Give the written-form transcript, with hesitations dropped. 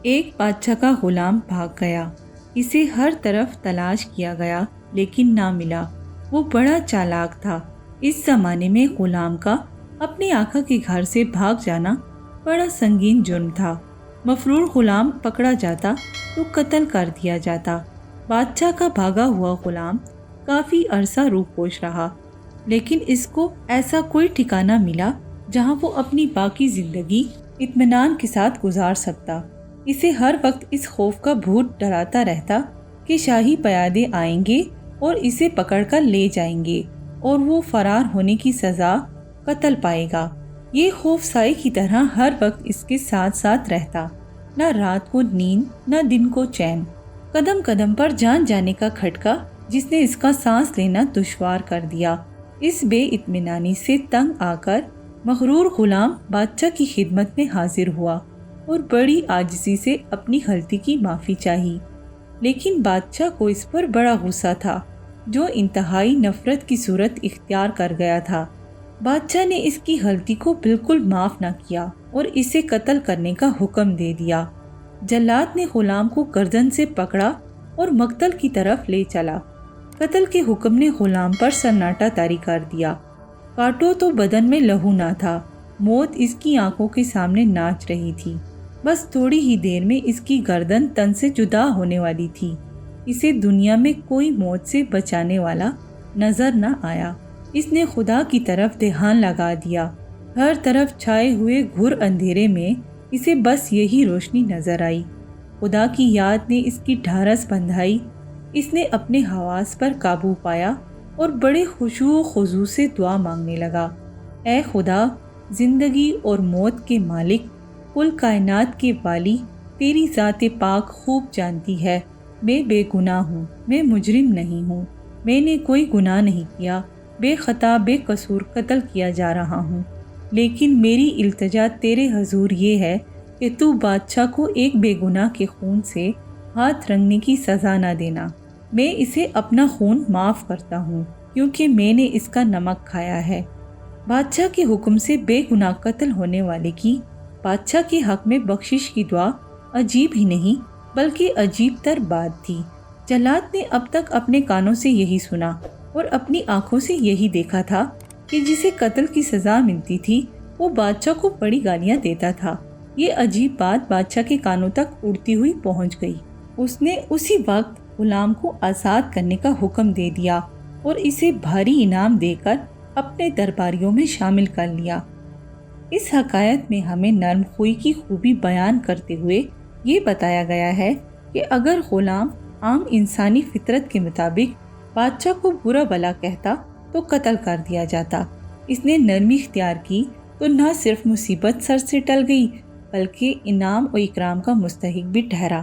ایک بادشاہ کا غلام بھاگ گیا۔ اسے ہر طرف تلاش کیا گیا لیکن نہ ملا۔ وہ بڑا چالاک تھا۔ اس زمانے میں غلام کا اپنے آقا کے گھر سے بھاگ جانا بڑا سنگین جرم تھا۔ مفرور غلام پکڑا جاتا تو قتل کر دیا جاتا۔ بادشاہ کا بھاگا ہوا غلام کافی عرصہ روح پوش رہا، لیکن اس کو ایسا کوئی ٹھکانہ ملا جہاں وہ اپنی باقی زندگی اطمینان کے ساتھ گزار سکتا۔ اسے ہر وقت اس خوف کا بھوت ڈراتا رہتا کہ شاہی پیادے آئیں گے اور اسے پکڑ کر لے جائیں گے اور وہ فرار ہونے کی سزا قتل پائے گا۔ یہ خوف سائے کی طرح ہر وقت اس کے ساتھ ساتھ رہتا، نہ رات کو نیند نہ دن کو چین۔ قدم قدم پر جان جانے کا کھٹکا جس نے اس کا سانس لینا دشوار کر دیا۔ اس بے اطمینانی سے تنگ آ کر مغرور غلام بادشاہ کی خدمت میں حاضر ہوا اور بڑی عاجزی سے اپنی غلطی کی معافی چاہی۔ لیکن بادشاہ کو اس پر بڑا غصہ تھا، جو انتہائی نفرت کی صورت اختیار کر گیا تھا۔ بادشاہ نے اس کی غلطی کو بالکل معاف نہ کیا اور اسے قتل کرنے کا حکم دے دیا۔ جلاد نے غلام کو گردن سے پکڑا اور مقتل کی طرف لے چلا۔ قتل کے حکم نے غلام پر سناٹا طاری کر دیا۔ کاٹو تو بدن میں لہو نہ تھا، موت اس کی آنکھوں کے سامنے ناچ رہی تھی۔ بس تھوڑی ہی دیر میں اس کی گردن تن سے جدا ہونے والی تھی۔ اسے دنیا میں کوئی موت سے بچانے والا نظر نہ آیا۔ اس نے خدا کی طرف دھیان لگا دیا۔ ہر طرف چھائے ہوئے گھور اندھیرے میں اسے بس یہی روشنی نظر آئی۔ خدا کی یاد نے اس کی ڈھارس بندھائی۔ اس نے اپنے حواس پر قابو پایا اور بڑے خشوع و خضوع سے دعا مانگنے لگا۔ اے خدا، زندگی اور موت کے مالک، کل کائنات کے والی، تیری ذات پاک خوب جانتی ہے میں بے گناہ ہوں، میں مجرم نہیں ہوں، میں نے کوئی گناہ نہیں کیا، بے خطا بے قصور قتل کیا جا رہا ہوں، لیکن میری التجا تیرے حضور یہ ہے کہ تو بادشاہ کو ایک بے گناہ کے خون سے ہاتھ رنگنے کی سزا نہ دینا۔ میں اسے اپنا خون معاف کرتا ہوں کیونکہ میں نے اس کا نمک کھایا ہے۔ بادشاہ کے حکم سے بے گناہ قتل ہونے والے کی بادشاہ کے حق میں بخشش کی دعا عجیب ہی نہیں بلکہ عجیب تر بات تھی۔ جلاد نے اب تک اپنے کانوں سے یہی سنا اور اپنی آنکھوں سے یہی دیکھا تھا کہ جسے قتل کی سزا ملتی تھی وہ بادشاہ کو بڑی گالیاں دیتا تھا۔ یہ عجیب بات بادشاہ کے کانوں تک اڑتی ہوئی پہنچ گئی۔ اس نے اسی وقت غلام کو آزاد کرنے کا حکم دے دیا اور اسے بھاری انعام دے کر اپنے درباریوں میں شامل کر لیا۔ اس حکایت میں ہمیں نرم خوئی کی خوبی بیان کرتے ہوئے یہ بتایا گیا ہے کہ اگر غلام عام انسانی فطرت کے مطابق بادشاہ کو برا بھلا کہتا تو قتل کر دیا جاتا۔ اس نے نرمی اختیار کی تو نہ صرف مصیبت سر سے ٹل گئی بلکہ انعام و اکرام کا مستحق بھی ٹھہرا۔